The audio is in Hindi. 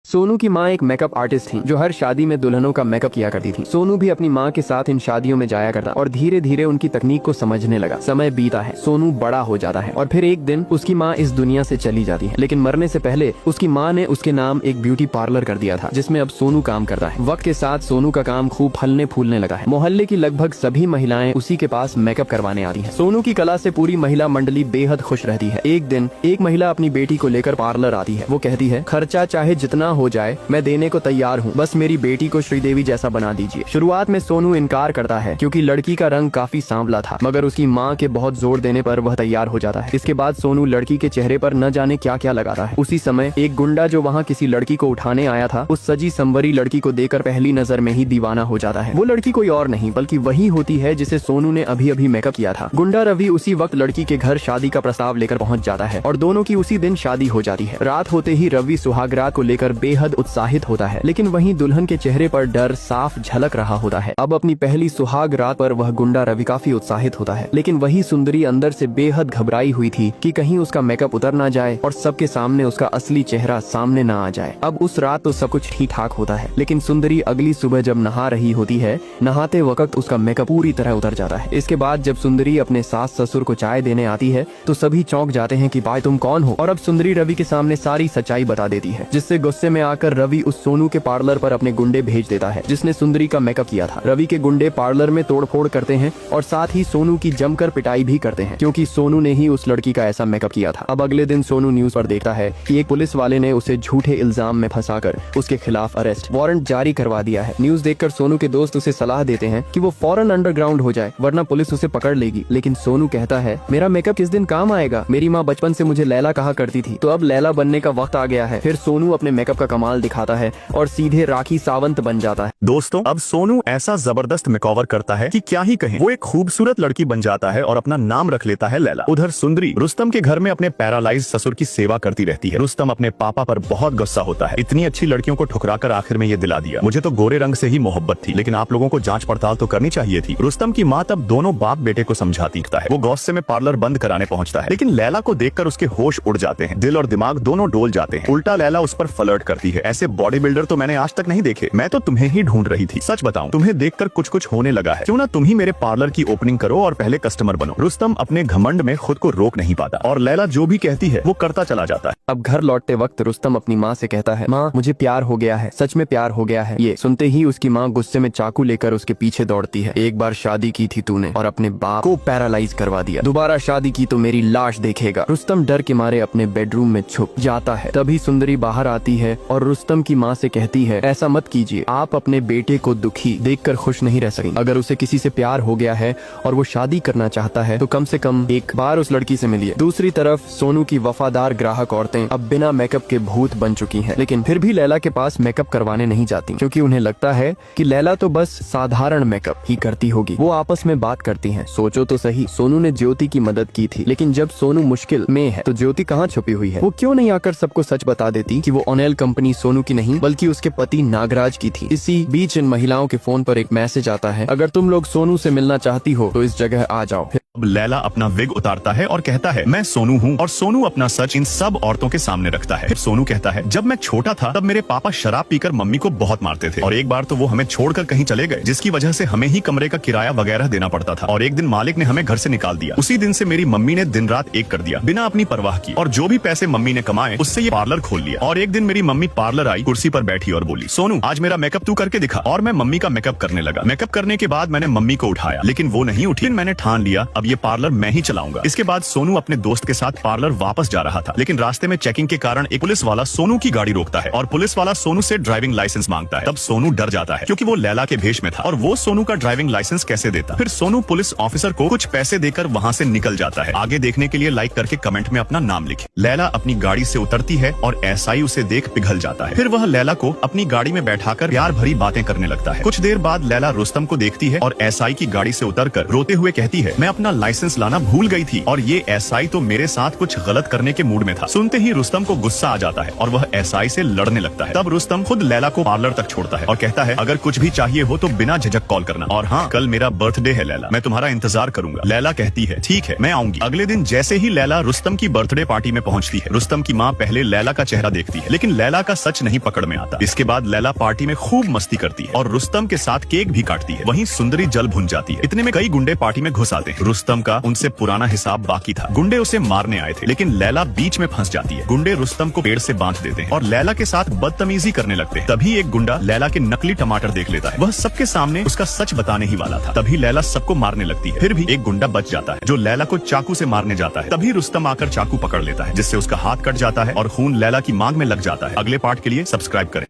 सोनू की माँ एक मेकअप आर्टिस्ट थी जो हर शादी में दुल्हनों का मेकअप किया करती थी। सोनू भी अपनी माँ के साथ इन शादियों में जाया करता और धीरे धीरे उनकी तकनीक को समझने लगा। समय बीता है, सोनू बड़ा हो जाता है और फिर एक दिन उसकी माँ इस दुनिया से चली जाती है। लेकिन मरने से पहले उसकी माँ ने उसके नाम एक ब्यूटी पार्लर कर दिया था जिसमें अब सोनू काम करता है। वक्त के साथ सोनू का काम खूब फलने फूलने लगा है। मोहल्ले की लगभग सभी महिलाएं उसी के पास मेकअप करवाने आती हैं। सोनू की कला से पूरी महिला मंडली बेहद खुश रहती है। एक दिन एक महिला अपनी बेटी को लेकर पार्लर आती है। वो कहती है, खर्चा चाहे जितना हो जाए मैं देने को तैयार हूँ, बस मेरी बेटी को श्रीदेवी जैसा बना दीजिए। शुरुआत में सोनू इनकार करता है क्योंकि लड़की का रंग काफी सांवला था, मगर उसकी माँ के बहुत जोर देने पर वह तैयार हो जाता है। इसके बाद सोनू लड़की के चेहरे पर न जाने क्या क्या लगाता है। उसी समय एक गुंडा जो वहाँ किसी लड़की को उठाने आया था, उस सजी संवरी लड़की को देखकर पहली नजर में ही दीवाना हो जाता है। वो लड़की कोई और नहीं बल्कि वही होती है जिसे सोनू ने अभी अभी मेकअप किया था। गुंडा रवि उसी वक्त लड़की के घर शादी का प्रस्ताव लेकर पहुँच जाता है और दोनों की उसी दिन शादी हो जाती है। रात होते ही रवि सुहागरात को लेकर बेहद उत्साहित होता है, लेकिन वहीं दुल्हन के चेहरे पर डर साफ झलक रहा होता है। अब अपनी पहली सुहाग रात पर वह गुंडा रवि काफी उत्साहित होता है, लेकिन वही सुंदरी अंदर से बेहद घबराई हुई थी कि कहीं उसका मेकअप उतर ना जाए और सबके सामने उसका असली चेहरा सामने ना आ जाए। अब उस रात तो सब कुछ ठीक ठाक होता है, लेकिन सुंदरी अगली सुबह जब नहा रही होती है, नहाते वक्त उसका मेकअप पूरी तरह उतर जाता है। इसके बाद जब सुंदरी अपने सास ससुर को चाय देने आती है तो सभी चौंक जाते हैं कि भाई तुम कौन हो, और अब सुंदरी रवि के सामने सारी सच्चाई बता देती है, जिससे गुस्से में आकर रवि उस सोनू के पार्लर पर अपने गुंडे भेज देता है जिसने सुंदरी का मेकअप किया था। रवि के गुंडे पार्लर में तोड़फोड़ करते हैं और साथ ही सोनू की जमकर पिटाई भी करते हैं क्योंकि सोनू ने ही उस लड़की का ऐसा मेकअप किया था। अब अगले दिन सोनू न्यूज पर देखता है कि एक पुलिस वाले ने उसे झूठे इल्जाम में फंसाकर उसके खिलाफ अरेस्ट वारंट जारी करवा दिया है। न्यूज देखकर सोनू के दोस्त उसे सलाह देते हैं कि वो फौरन अंडरग्राउंड हो जाए वरना पुलिस उसे पकड़ लेगी, लेकिन सोनू कहता है, मेरा मेकअप किस दिन काम आएगा? मेरी माँ बचपन से मुझे लैला कहा करती थी, तो अब लैला बनने का वक्त आ गया है। फिर सोनू अपने मेकअप का कमाल दिखाता है और सीधे राखी सावंत बन जाता है। दोस्तों, अब सोनू ऐसा जबरदस्त मेकओवर करता है कि क्या ही कहें। वो एक खूबसूरत लड़की बन जाता है और अपना नाम रख लेता है लैला। उधर सुंदरी रुस्तम के घर में अपने पैरालाइज ससुर की सेवा करती रहती है। रुस्तम अपने पापा पर बहुत गुस्सा होता है, इतनी अच्छी लड़कियों को ठुकराकर आखिर में ये दिला दिया। मुझे तो गोरे रंग से ही मोहब्बत थी, लेकिन आप लोगों को जांच पड़ताल तो करनी चाहिए थी। रुस्तम की माँ तब दोनों बाप बेटे को समझाती है। वो गौस्से में पार्लर बंद कराने पहुंचता है, लेकिन लैला को देखकर उसके होश उड़ जाते हैं। दिल और दिमाग दोनों डोल जाते हैं। उल्टा लैला उस पर फ्लर्ट करती है। ऐसे बॉडी बिल्डर तो मैंने आज तक नहीं देखे। मैं तो तुम्हें ही ढूंढ रही थी। सच बताऊं, तुम्हें देखकर कुछ कुछ होने लगा है। क्यों ना तुम ही मेरे पार्लर की ओपनिंग करो और पहले कस्टमर बनो। रुस्तम अपने घमंड में खुद को रोक नहीं पाता और लैला जो भी कहती है वो करता चला जाता है। अब घर लौटते वक्त रुस्तम अपनी माँ से कहता है, माँ मुझे प्यार हो गया है, सच में प्यार हो गया है। ये सुनते ही उसकी माँ गुस्से में चाकू लेकर उसके पीछे दौड़ती है। एक बार शादी की थी तूने और अपने बाप को पैरालाइज करवा दिया, दोबारा शादी की तो मेरी लाश देखेगा। रुस्तम डर के मारे अपने बेडरूम में छुप जाता है। तभी सुंदरी बाहर आती है और रुस्तम की माँ से कहती है, ऐसा मत कीजिए, आप अपने बेटे को दुखी देखकर खुश नहीं रह सकेंगे। अगर उसे किसी से प्यार हो गया है और वो शादी करना चाहता है तो कम से कम एक बार उस लड़की से मिलिए। दूसरी तरफ सोनू की वफादार ग्राहक औरतें अब बिना मेकअप के भूत बन चुकी हैं, लेकिन फिर भी लैला के पास मेकअप करवाने नहीं जाती क्योंकि उन्हें लगता है कि लैला तो बस साधारण मेकअप ही करती होगी। वो आपस में बात करती हैं, सोचो तो सही, सोनू ने ज्योति की मदद की थी, लेकिन जब सोनू मुश्किल में है तो ज्योति कहाँ छुपी हुई है? वो क्यों नहीं आकर सबको सच बता देती कि वो ऑनेल कंपनी सोनू की नहीं बल्कि उसके पति नागराज की थी। इसी बीच इन महिलाओं के फोन पर एक मैसेज आता है, अगर तुम लोग सोनू से मिलना चाहती हो तो इस जगह आ जाओ। अब लैला अपना विग उतारता है और कहता है, मैं सोनू हूँ, और सोनू अपना सच इन सब औरतों के सामने रखता है। फिर सोनू कहता है, जब मैं छोटा था तब मेरे पापा शराब पीकर मम्मी को बहुत मारते थे और एक बार तो वो हमें छोड़कर कहीं चले गए, जिसकी वजह से हमें ही कमरे का किराया वगैरह देना पड़ता था और एक दिन मालिक ने हमें घर से निकाल दिया। उसी दिन से मेरी मम्मी ने दिन रात एक कर दिया बिना अपनी परवाह की, और जो भी पैसे मम्मी ने कमाए उससे ये पार्लर खोल लिया। और एक दिन मेरी मम्मी पार्लर आई, कुर्सी पर बैठी और बोली, सोनू आज मेरा मेकअप तू करके दिखा। और मैं मम्मी का मेकअप करने लगा। मेकअप करने के बाद मैंने मम्मी को उठाया, लेकिन वो नहीं उठी। मैंने ठान लिया अब ये पार्लर मैं ही चलाऊंगा। इसके बाद सोनू अपने दोस्त के साथ पार्लर वापस जा रहा था, लेकिन रास्ते में चेकिंग के कारण एक पुलिस वाला सोनू की गाड़ी रोकता है और पुलिस वाला सोनू से ड्राइविंग लाइसेंस मांगता है। तब सोनू डर जाता है क्योंकि वो लैला के भेष में था और वो सोनू का ड्राइविंग लाइसेंस कैसे देता। फिर सोनू पुलिस ऑफिसर को कुछ पैसे देकर वहाँ से निकल जाता है। आगे देखने के लिए लाइक करके कमेंट में अपना नाम लिखे। लैला अपनी गाड़ी से उतरती है और एसआई उसे देख पिघल जाता है। फिर वह लैला को अपनी गाड़ी में बैठाकर प्यार भरी बातें करने लगता है। कुछ देर बाद लैला रुस्तम को देखती है और एसआई की गाड़ी से उतरकर रोते हुए कहती है, मैं अपना लाइसेंस लाना भूल गई थी और ये एसआई तो मेरे साथ कुछ गलत करने के मूड में था। सुनते ही रुस्तम को गुस्सा आ जाता है और वह एसआई से लड़ने लगता है। तब रुस्तम खुद लैला को पार्लर तक छोड़ता है और कहता है अगर कुछ भी चाहिए हो तो बिना झिझक कॉल करना, और हाँ, कल मेरा बर्थडे है लैला, मैं तुम्हारा इंतजार करूंगा। लैला कहती है ठीक है, मैं आऊंगी। अगले दिन जैसे ही लैला रुस्तम की बर्थडे पार्टी में पहुंचती है, रुस्तम की माँ पहले लैला का चेहरा देखती है, लेकिन लैला का सच नहीं पकड़ में आता। इसके बाद लैला पार्टी में खूब मस्ती करती है और रुस्तम के साथ केक भी काटती है। वहीं सुंदरी जल भुन जाती है। इतने में कई गुंडे पार्टी में घुस आते हैं। रुस्तम का उनसे पुराना हिसाब बाकी था। गुंडे उसे मारने आए थे, लेकिन लैला बीच में फंस जाती है। गुंडे रुस्तम को पेड़ से बांध देते हैं और लैला के साथ बदतमीजी करने लगते हैं। तभी एक गुंडा लैला के नकली टमाटर देख लेता है। वह सबके सामने उसका सच बताने ही वाला था। तभी लैला सबको मारने लगती है। फिर भी एक गुंडा बच जाता है जो लैला को चाकू से मारने जाता है। तभी रुस्तम आकर चाकू पकड़ लेता है, जिससे उसका हाथ कट जाता है और खून लैला की मांग में लग जाता है। अगले पार्ट के लिए सब्सक्राइब करें।